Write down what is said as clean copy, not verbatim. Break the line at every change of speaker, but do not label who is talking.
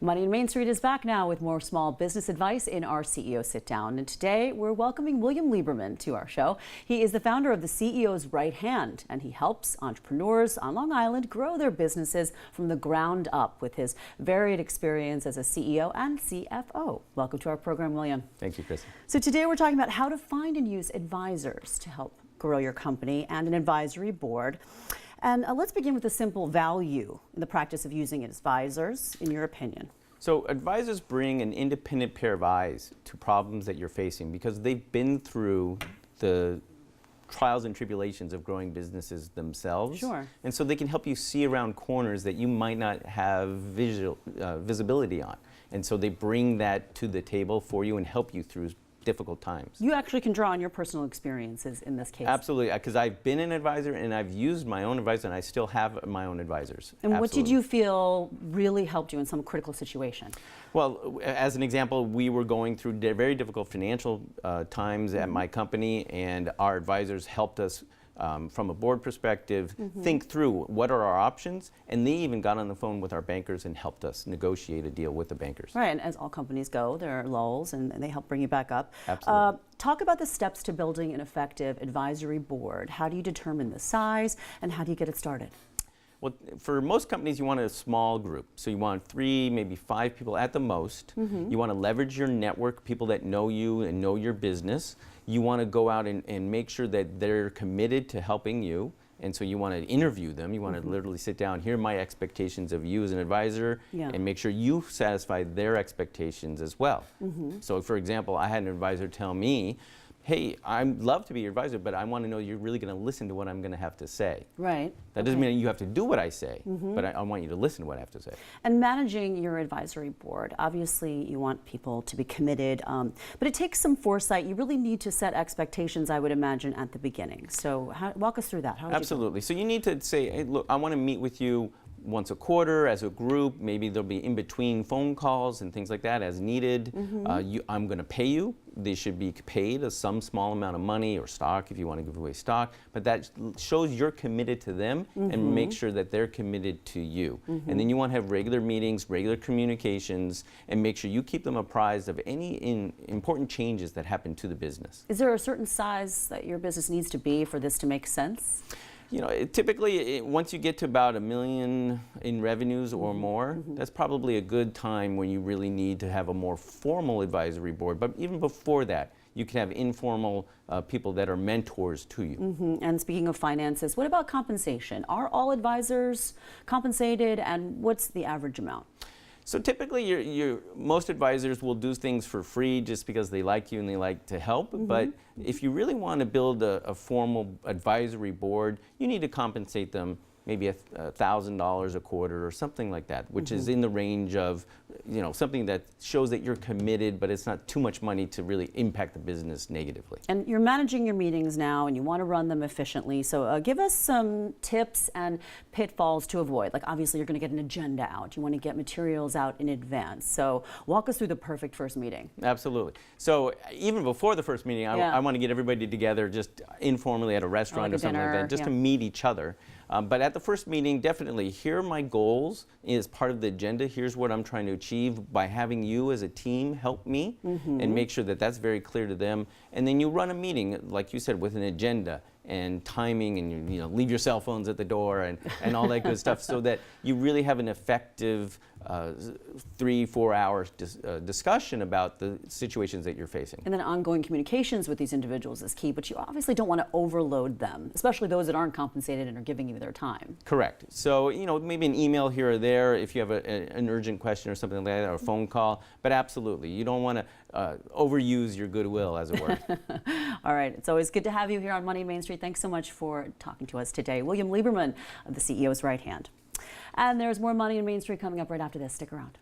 Money in Main Street is back now with more small business advice in our CEO Sit-Down. And today we're welcoming William Lieberman to our show. He is the founder of the CEO's Right Hand, and he helps entrepreneurs on Long Island grow their businesses from the ground up with his varied experience as a CEO and CFO. Welcome to our program, William.
Thank you, Chris.
So today we're talking about how to find and use advisors to help grow your company and an advisory board. And let's begin with the simple value in the practice of using advisors, in your opinion.
So advisors bring an independent pair of eyes to problems that you're facing because they've been through the trials and tribulations of growing businesses themselves.
Sure.
And so they can help you see around corners that you might not have visibility on. And so they bring that to the table for you and help you through difficult times.
You actually can draw on your personal experiences in this case.
Absolutely, because I've been an advisor and I've used my own advisor and I still have my own advisors.
And
Absolutely.
What did you feel really helped you in some critical situation?
Well, as an example, we were going through very difficult financial times at my company, and our advisors helped us from a board perspective think through what are our options, and they even got on the phone with our bankers and helped us negotiate a deal with the bankers.
Right, and as all companies go, there are lulls and they help bring you back up.
Absolutely.
Talk about the steps to building an effective advisory board. How do you determine the size and how do you get it started?
Well, for most companies, you want a small group. So you want 3, maybe 5 people at the most. You want to leverage your network, people that know you and know your business. You want to go out and make sure that they're committed to helping you. And so you want to interview them. You want to literally sit down, here are my expectations of you as an advisor, and make sure you satisfy their expectations as well. So for example, I had an advisor tell me, hey, I'd love to be your advisor, but I want to know you're really going to listen to what I'm going to have to say.
Right.
That doesn't mean you have to do what I say, but I want you to listen to what I have to say.
And managing your advisory board, obviously you want people to be committed, but it takes some foresight. You really need to set expectations, I would imagine, at the beginning. So walk us through that. How
Absolutely. So you need to say, hey, look, I want to meet with you once a quarter as a group. Maybe there'll be in-between phone calls and things like that as needed. I'm going to pay you. They should be paid some small amount of money or stock if you want to give away stock. But that shows you're committed to them and make sure that they're committed to you. And then you want to have regular meetings, regular communications, and make sure you keep them apprised of any important changes that happen to the business.
Is there a certain size that your business needs to be for this to make sense?
You know, typically, once you get to about $1 million in revenues or more, that's probably a good time when you really need to have a more formal advisory board. But even before that, you can have informal people that are mentors to you.
And speaking of finances, what about compensation? Are all advisors compensated, and what's the average amount?
So typically, most advisors will do things for free just because they like you and they like to help. But if you really want to build a formal advisory board, you need to compensate them maybe $1,000 a quarter or something like that, which is in the range of, you know, something that shows that you're committed, but it's not too much money to really impact the business negatively.
And you're managing your meetings now and you want to run them efficiently. So give us some tips and pitfalls to avoid. Like obviously you're going to get an agenda out. You want to get materials out in advance. So walk us through the perfect first meeting.
Absolutely. So even before the first meeting, I want to get everybody together just informally at a restaurant or something like that, just to meet each other. But at the first meeting, definitely, here are my goals as part of the agenda. Here's what I'm trying to achieve by having you as a team help me and make sure that that's very clear to them. And then you run a meeting, like you said, with an agenda and timing, and you know, leave your cell phones at the door and all that good stuff, so that you really have an effective 3-4 hour discussion about the situations that you're facing.
And then ongoing communications with these individuals is key, but you obviously don't want to overload them, especially those that aren't compensated and are giving you their time.
Correct. So, you know, maybe an email here or there if you have an urgent question or something like that, or a phone call, but absolutely, you don't want to overuse your goodwill, as it were.
All right, it's always good to have you here on Money Main Street. Thanks so much for talking to us today. William Lieberman of the CEO's Right Hand. And there's more Money in Main Street coming up right after this. Stick around.